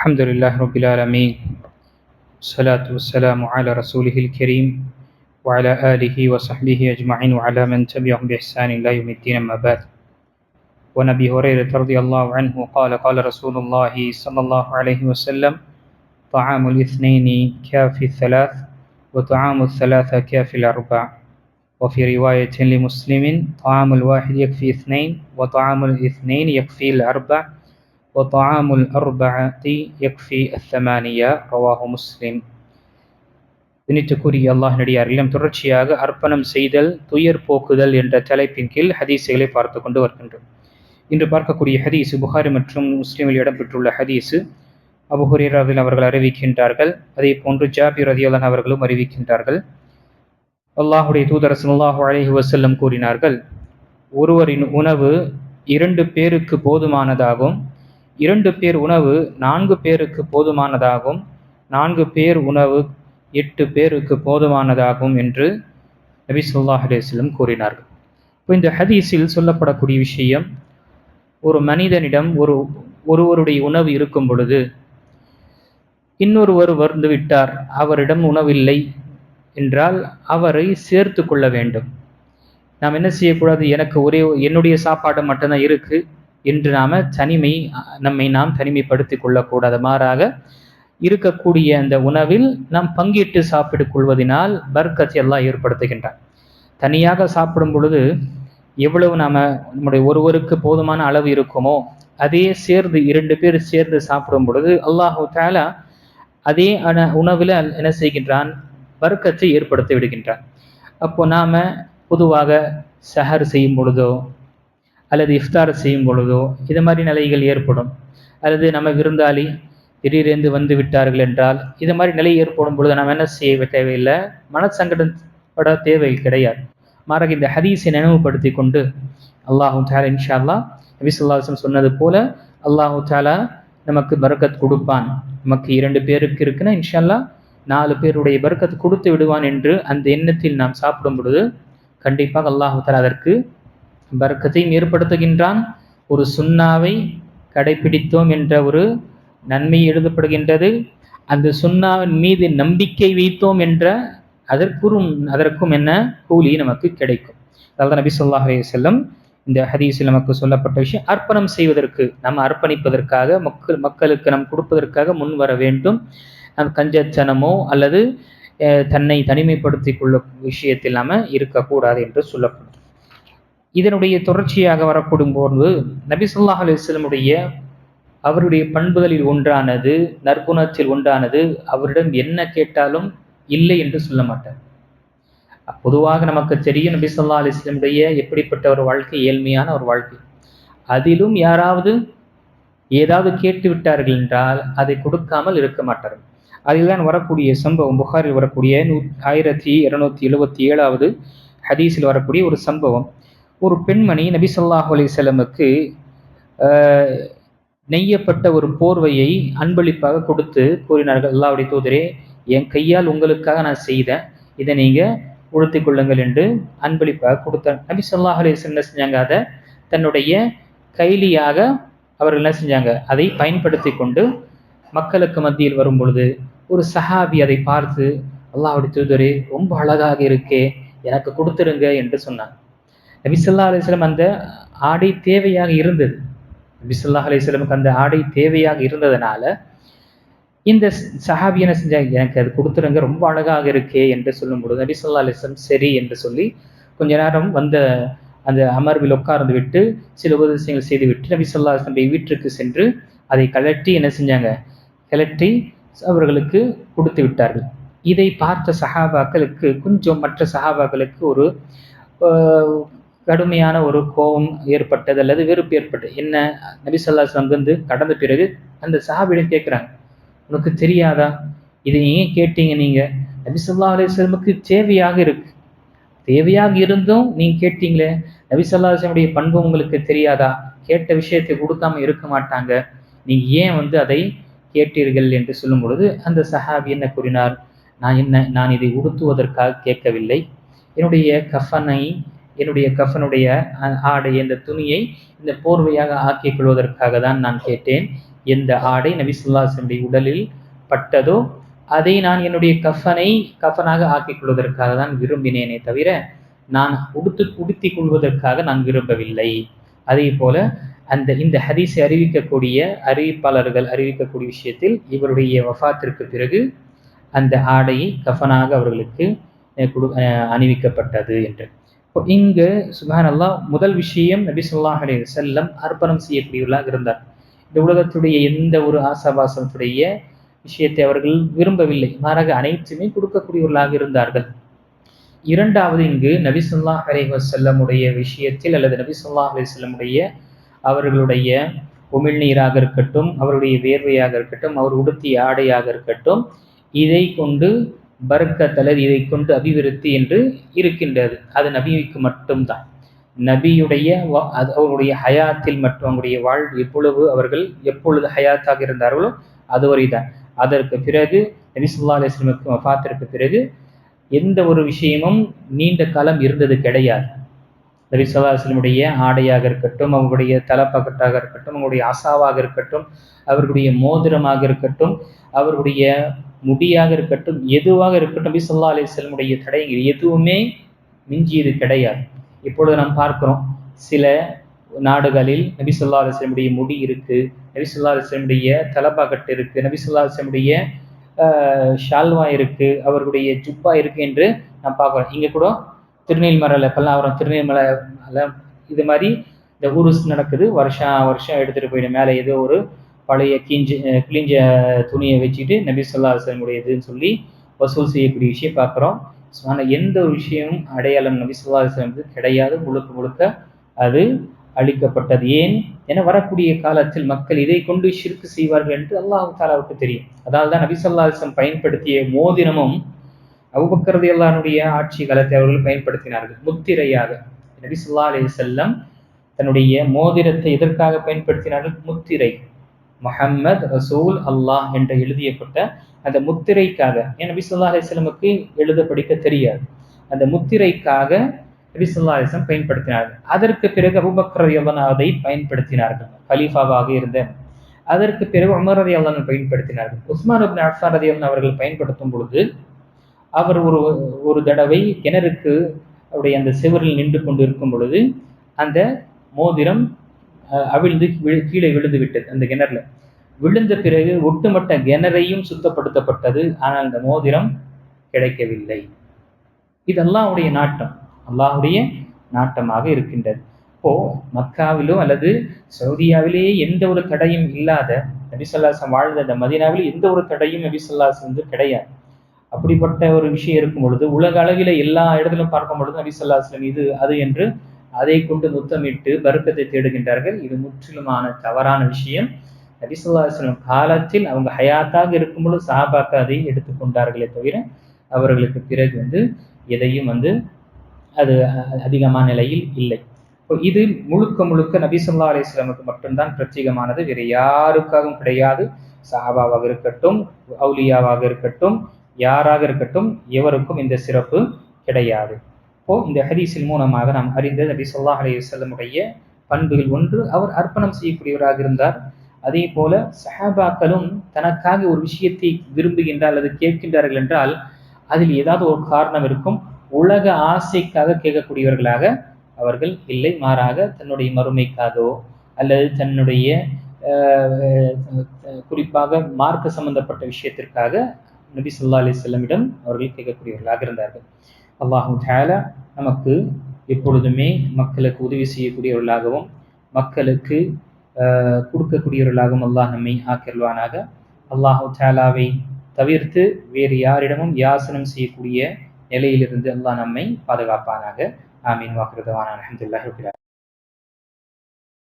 الحمد لله رب العالمين، الصلاة والسلام على رسوله الكريم وعلى آله وصحبه أجمعين وعلى من تبعهم بإحسان إلى يوم الدين. أما بعد. ونبي هريرة رضي الله عنه قال قال رسول الله صلى الله عليه وسلم: طعام الاثنين كافي الثلاث وطعام الثلاثة كافي الأربع. وفي رواية لمسلم: طعام الواحد يكفي اثنين وطعام الاثنين يكفي الأربع وطعام الأربعة يكفي الثمانية. رواه مسلم. திணித்துக்குரிய அல்லாஹ் நடிகாரிலும் தொடர்ச்சியாக அர்ப்பணம் செய்தல் துயர் போக்குதல் என்ற தலைப்பின் கீழ் ஹதீஸுகளை பார்த்து கொண்டு வருகின்றோம். இன்று பார்க்கக்கூடிய ஹதீஸு புகாரி மற்றும் முஸ்லிமில் இடம்பெற்றுள்ள ஹதீஸு. அபூ ஹுரைரா அவர்கள் அறிவிக்கின்றார்கள், அதே போன்று ஜாபிர் ரலியல்லாஹு அன்ஹு அவர்களும் அறிவிக்கின்றார்கள். அல்லாஹுடைய தூதர் ஸல்லல்லாஹு அலைஹி வஸல்லம் கூறினார்கள்: ஒருவரின் உணவு 2 பேருக்கு போதுமானதாகும், 2 பேர் உணவு 4 பேருக்கு போதுமானதாகும், 4 பேர் உணவு 8 பேருக்கு போதுமானதாகும் என்று நபி ஸல்லல்லாஹு அலைஹி வஸல்லம் கூறினார்கள். இப்போ இந்த ஹதீஸில் சொல்லப்படக்கூடிய விஷயம், ஒரு மனிதனிடம் ஒருவருடைய உணவு இருக்கும் பொழுது இன்னொருவர் வந்து விட்டார், அவரிடம் உணவில்லை என்றால் அவரை சேர்த்து கொள்ள வேண்டும். நாம் என்ன செய்யக்கூடாது, எனக்கு என்னுடைய சாப்பாடு மட்டும்தான் இருக்கு என்று நம்மை நாம் தனிமைப்படுத்தி கொள்ளக்கூடாது. மாறாக இருக்கக்கூடிய அந்த உணவில் நாம் பங்கிட்டு சாப்பிட்டுக் கொள்வதனால் பர்க்கத்தை அல்லாஹ் ஏற்படுத்துகின்றான். தனியாக சாப்பிடும் பொழுது எவ்வளவு நம்முடைய ஒருவருக்கு போதுமான அளவு இருக்குமோ அதே சேர்ந்து 2 பேர் சேர்ந்து சாப்பிடும் பொழுது அல்லாஹு தஆலா அதே உணவில் என்ன செய்கின்றான், பர்க்கத்தை ஏற்படுத்தி விடுகின்றான். அப்போ நாம பொதுவாக சஹர் செய்யும் பொழுதோ அல்லது இஃப்தார் செய்யும் பொழுதோ இது மாதிரி நிலைகள் ஏற்படும். அல்லது நம்ம விருந்தாளி திடீரென்று வந்து விட்டார்கள் என்றால் இது மாதிரி நிலை ஏற்படும் பொழுது நாம் என்ன செய்ய தேவையில்லை, மனசங்கடப்பட தேவை கிடையாது. மாறாக இந்த ஹதீஸை நினைவுபடுத்தி கொண்டு அல்லாஹு தஆலா இன்ஷா அல்லாஹ் நபி ஸல்லல்லாஹு அலைஹி வஸல்லம் சொன்னது போல அல்லாஹு தஆலா நமக்கு பரக்கத் கொடுப்பான். நமக்கு 2 பேருக்கு இருக்குன்னா இன்ஷா அல்லாஹ் 4 பேருடைய பரக்கத் கொடுத்து விடுவான் என்று அந்த எண்ணத்தில் நாம் சாப்பிடும் பொழுது கண்டிப்பாக அல்லாஹு தஆலா அதற்கு பரக்கத்தையும் ஏற்படுத்துகின்றான். ஒரு சுன்னாவை கடைபிடித்தோம் என்ற ஒரு நன்மை எழுதப்படுகின்றது. அந்த சுன்னாவின் மீது நம்பிக்கை வைத்தோம் என்ற அதற்கும் என்ன கூலி நமக்கு கிடைக்கும். அதாவது நபி ஸல்லல்லாஹு அலைஹி வஸல்லம் இந்த ஹதீஸில் நமக்கு சொல்லப்பட்ட விஷயம், அர்ப்பணம் செய்வதற்கு நாம் அர்ப்பணிப்பதற்காக மக்களுக்கு நாம் கொடுப்பதற்காக முன் வர வேண்டும். நம் கஞ்சத்தனமோ அல்லது தன்னை தனிமைப்படுத்திக் கொள்ளும் விஷயத்தில் நாம இருக்கக்கூடாது என்று சொல்லப்படும். இதனுடைய தொடர்ச்சியாக வரப்படும் போது நபி ஸல்லல்லாஹு அலைஹி வஸல்லமுடைய அவருடைய பண்புகளில் ஒன்றானது, நற்குணத்தில் ஒன்றானது, அவரிடம் என்ன கேட்டாலும் இல்லை என்று சொல்ல மாட்டார். பொதுவாக நமக்கு தெரியும் நபி ஸல்லல்லாஹு அலைஹி வஸல்லமுடைய எப்படிப்பட்ட ஒரு வாழ்க்கை, ஏழ்மையான ஒரு வாழ்க்கை. அதிலும் யாராவது ஏதாவது கேட்டு விட்டார்கள் என்றால் அதை கொடுக்காமல் இருக்க மாட்டார்கள். அதில்தான் வரக்கூடிய சம்பவம், புகாரில் வரக்கூடிய 1277வது ஹதீஸில் வரக்கூடிய ஒரு சம்பவம். ஒரு பெண்மணி நபி ஸல்லல்லாஹு அலைஹி வஸல்லமுக்கு நெய்யப்பட்ட ஒரு போர்வையை அன்பளிப்பாக கொடுத்து கூறினார்கள்: அல்லாஹ்வுடைய தூதரே, என் கையால் உங்களுக்காக நான் செய்தேன், இதை நீங்க உடுத்திக் கொள்ளுங்கள் என்று அன்பளிப்பாக கொடுத்தார். நபி ஸல்லல்லாஹு அலைஹி வஸல்லம் என்ன செஞ்சாங்க, அதை தன்னுடைய கைலியாக அவர்கள் என்ன செஞ்சாங்க, அதை பயன்படுத்தி கொண்டு மக்களுக்கு மத்தியில் வரும் பொழுது ஒரு சஹாபி அதை பார்த்து, அல்லாஹ்வுடைய தூதரே, ரொம்ப அழகாக இருக்கே, எனக்கு கொடுத்துருங்க என்று சொன்னாங்க. நபி ஸல்லல்லாஹு அலைஹி வஸல்லம் அந்த ஆடை தேவையாக இருந்தது. நபி ஸல்லல்லாஹு அலைஹி வஸல்லமுக்கு அந்த ஆடை தேவையாக இருந்ததனால இந்த சஹாபி என்ன செஞ்சாங்க, எனக்கு அது கொடுத்துருங்க, ரொம்ப அழகாக இருக்கே என்று சொல்லும் பொழுது நபி ஸல்லல்லாஹு அலைஹி வஸல்லம் சரி என்று சொல்லி கொஞ்ச நேரம் அந்த அமர்வில் உட்கார்ந்து விட்டு சில உபதேசங்கள் செய்து விட்டு நபி ஸல்லல்லாஹு அலைஹி வஸல்லம் வீட்டிற்கு சென்று அதை கழட்டி என்ன செஞ்சாங்க, கழட்டி அவர்களுக்கு கொடுத்து விட்டார்கள். இதை பார்த்த சஹாபாக்களுக்கு கொஞ்சம் மற்ற சஹாபாக்களுக்கு ஒரு கடுமையான ஒரு கோபம் ஏற்பட்டது அல்லது வெறுப்பு ஏற்பட்டது. என்ன, நபி ஸல்லல்லாஹு அலைஹி வஸல்லம் வந்து கடந்த பிறகு அந்த சஹாபியிடம் கேட்குறாங்க, உனக்கு தெரியாதா, இதை ஏன் கேட்டீங்க, நீங்க நபி ஸல்லல்லாஹு அலைஹி வஸல்லமுக்கு தேவையாக இருந்தும் நீங்க கேட்டீங்களே, நபி ஸல்லல்லாஹு அலைஹி வஸல்லம் பண்பு உங்களுக்கு தெரியாதா, கேட்ட விஷயத்தை கொடுக்காம இருக்க மாட்டாங்க, நீங்க ஏன் வந்து அதை கேட்டீர்கள் என்று சொல்லும் பொழுது அந்த சஹாபி என்ன கூறினார், நான் இதை உடுத்துவதற்காக கேட்கவில்லை, என்னுடைய கஃபனை என்னுடைய கஃனுடைய ஆடை, இந்த துணியை இந்த போர்வையாக ஆக்கிக் கொள்வதற்காக தான் நான் கேட்டேன். எந்த ஆடை நபி ஸல்லல்லாஹு அலைஹி வஸல்லம் உடலில் பட்டதோ அதை நான் என்னுடைய கஃனாக ஆக்கிக் கொள்வதற்காக தான் விரும்பினேனே தவிர நான் உடுத்திக் கொள்வதற்காக நான் விரும்பவில்லை. அதே போல இந்த ஹதீஸை அறிவிப்பாளர்கள் அறிவிக்கக்கூடிய விஷயத்தில் இவருடைய வஃபாத்திற்கு பிறகு அந்த ஆடையை கஃனாக அவர்களுக்கு அணிவிக்கப்பட்டது என்று. இங்கு சுப்ஹானல்லாஹ், முதல் விஷயம் நபி ஸல்லல்லாஹு அலைஹி வஸல்லம் அர்ப்பணம் செய்யக்கூடியவர்களாக இருந்தார். இந்த உலகத்துடைய எந்த ஒரு ஆசாபாசத்துடைய விஷயத்தை அவர்கள் விரும்பவில்லை, மாறாக அனைத்துமே கொடுக்கக்கூடியவர்களாக இருந்தார்கள். இரண்டாவது, இங்கு நபி ஸல்லல்லாஹு அலைஹி வஸல்லமுடைய விஷயத்தில் அல்லது நபி ஸல்லல்லாஹு அலைஹி வஸல்லமுடைய அவர்களுடைய உமிழ்நீராக இருக்கட்டும், அவருடைய வேர்வையாக இருக்கட்டும், அவர் உடுத்திய ஆடையாக இருக்கட்டும், இதை கொண்டு பரக்கத் அல்லது இதை கொண்டு அபிவிருத்தி என்று இருக்கின்றது. அது நபிக்கு மட்டும்தான். நபியுடைய அவருடைய ஹயாத்தில் மற்றும் அவருடைய அவர்கள் எப்பொழுது ஹயாத்தாக இருந்தார்களோ அதுவரை தான். அதற்கு பிறகு நபி ஸல்லல்லாஹு அலைஹி வஸல்லம் வஃபாத்திற்கு பிறகு எந்த ஒரு விஷயமும் நீண்ட காலம் இருந்தது கிடையாது. நபி ஸல்லல்லாஹு அலைஹி வஸல்லமுடைய ஆடையாக இருக்கட்டும், அவங்களுடைய தலப்பகட்டாக இருக்கட்டும், அவங்களுடைய அசாவாக இருக்கட்டும், அவர்களுடைய மோதிரமாக இருக்கட்டும், அவர்களுடைய முடியாக இருக்கட்டும், எதுவாக இருக்கட்டும், நபி ஸல்லல்லாஹு அலைஹி வஸல்லமுடைய தடயங்கள் எதுவுமே மிஞ்சியது கிடையாது. இப்பொழுது நாம் பார்க்கிறோம், சில நாடுகளில் நபி ஸல்லல்லாஹு அலைஹி வஸல்லமுடைய முடி இருக்கு, நபி ஸல்லல்லாஹு அலைஹி வஸல்லமுடைய தலப்பாக்கட்டு இருக்கு, நபி ஸல்லல்லாஹு அலைஹி வஸல்லமுடைய ஷால்வா இருக்கு, அவர்களுடைய ஜுப்பா இருக்கு என்று நாம் பார்க்கிறோம். இங்க கூட திருநெல்மலை பல்லாவரம் திருநெல்மலை இது மாதிரி இந்த உருஸ் நடக்குது, வருஷம் எடுத்துட்டு போயிடும். மேலே ஏதோ ஒரு பழைய கிழிஞ்ச துணியை வச்சுட்டு நபி ஸல்லல்லாஹு அலைஹி வஸல்லம் உடையதுன்னு சொல்லி வசூல் செய்யக்கூடிய விஷயம் பார்க்குறோம். ஆனால் எந்த ஒரு விஷயமும் அடையாளம் நபி ஸல்லல்லாஹு அலைஹி வஸல்லம் கிடையாது. முழுக்க அது அழிக்கப்பட்டது. ஏன் என வரக்கூடிய காலத்தில் மக்கள் இதை கொண்டு ஷிர்க் செய்வார்கள் என்று அல்லாஹ் தஆலாவுக்கு தெரியும். அதாவது தான் நபி ஸல்லல்லாஹு அலைஹி வஸல்லம் பயன்படுத்திய மோதிரமும் அபூபக்கர் ரலியல்லாஹு அன்ஹுடைய ஆட்சி காலத்தை அவர்கள் பயன்படுத்தினார்கள் முத்திரையாக. நபி ஸல்லல்லாஹு அலைஹி வஸல்லம் தன்னுடைய மோதிரத்தை எதற்காக பயன்படுத்தினார்கள்? முத்திரை, முஹம்மது ரசூல் அல்லாஹ் என்று எழுதியப்பட்ட அந்த முத்திரைக்காக. ஏன் நபி ஸல்லல்லாஹு அலைஹி வஸல்லமுக்கு எழுத படிக்க தெரியாது. அந்த முத்திரைக்காக நபி ஸல்லல்லாஹு அலைஹி வஸல்லம் பயன்படுத்தினார்கள். அதற்கு பிறகு அபூபக்கர் ரலியல்லாஹு அன்ஹு அதை பயன்படுத்தினார்கள், கலீஃபாவாக இருந்த. அதற்கு பிறகு உமர் ரலியல்லாஹு அன்ஹு பயன்படுத்தினார்கள். உஸ்மான் இப்னு அஃபான் ரலியல்லாஹு அன்ஹு அவர்கள் பயன்படுத்தும் பொழுது அவர் ஒரு தடவை கிணறுக்கு அவருடைய அந்த செவரில் நின்று கொண்டு இருக்கும் பொழுது அந்த மோதிரம் அவிழ்ந்து கீழே விழுந்து விட்டது. அந்த கிணறுல விழுந்த பிறகு ஒட்டுமொத்த கிணறையும் சுத்தப்படுத்தப்பட்டது. ஆனால் அந்த மோதிரம் கிடைக்கவில்லை. இது அல்லாஹ்வுடைய நாட்டம், அல்லாஹ்வுடைய நாட்டமாக இருக்கின்றது. இப்போ மக்காவிலோ அல்லது சவுதியாவிலேயே எந்த ஒரு தடையும் இல்லாத நபி ஸல்லல்லாஹு அலைஹி வஸல்லம் வாழ்ந்த அந்த மதீனாவில் எந்த ஒரு தடையும் நபி ஸல்லல்லாஹு அலைஹி வஸல்லம் கிடையாது. அப்படிப்பட்ட ஒரு விஷயம் இருக்கும் பொழுது உலக அளவில எல்லா இடத்திலும் பார்க்கும் பொழுது நபி ஸல்லல்லாஹு அலைஹி வஸல்லம் இது அது என்று அதை கொண்டு முத்தமிட்டு பரக்கத்தை தேடுகின்றார்கள். இது முற்றிலுமான தவறான விஷயம். நபி ஸல்லல்லாஹு அலைஹி வஸல்லம் காலத்தில் அவங்க ஹயாத்தாக இருக்கும் பொழுது சஹாபாக்கள் அதை எடுத்துக்கொண்டார்களே தவிர அவர்களுக்கு பிறகு எதையும் அது அதிகமான நிலையில் இல்லை. இது முழுக்க நபி ஸல்லல்லாஹு அலைஹி வஸல்லமுக்கு மட்டும்தான் பிரத்யேகமானது, வேறு யாருக்காகவும் கிடையாது. சஹாபாவாக இருக்கட்டும், அவுலியாவாக இருக்கட்டும், யாராக இருக்கட்டும், எவருக்கும் இந்த சிறப்பு கிடையாது. இந்த ஹதீஸின் மூலமாக நாம் அறிந்த நபி ஸல்லல்லாஹு அலைஹி வஸல்லமுடைய பண்புகள் ஒன்று, அவர் அர்ப்பணம் செய்யக்கூடியவராக இருந்தார். அதே போல சஹாபாக்களும் தனக்காக ஒரு விஷயத்தை விரும்புகின்றார் அல்லது கேட்கின்றார்கள் என்றால் அதில் ஏதாவது ஒரு காரணம் இருக்கும். உலக ஆசைக்காக கேட்கக்கூடியவர்களாக அவர்கள் இல்லை, மாறாக தன்னுடைய மறுமைக்காகவோ அல்லது தன்னுடைய குறிப்பாக மார்க்க சம்பந்தப்பட்ட விஷயத்திற்காக நபி ஸல்லல்லாஹு அலைஹி வஸல்லமிடம் அவர்கள் கேட்கக்கூடியவர்களாக இருந்தார்கள். அல்லாஹு தஆலா நமக்கு எப்பொழுதுமே மக்களுக்கு உதவி செய்யக்கூடியவர்களாகவும் மக்களுக்கு கொடுக்கக்கூடியவர்களாகவும் அல்லாஹ் நம்மை ஆக்கிடுவானாக. அல்லாஹு தஆலாவை தவிர்த்து வேறு யாரிடமும் யாசனம் செய்யக்கூடிய நிலையிலிருந்து அல்லாஹ் நம்மை பாதுகாப்பானாக. ஆமீன். வாஹிரு தஅவானா அல்ஹம்துலில்லாஹி ரப்பில் ஆலமீன்.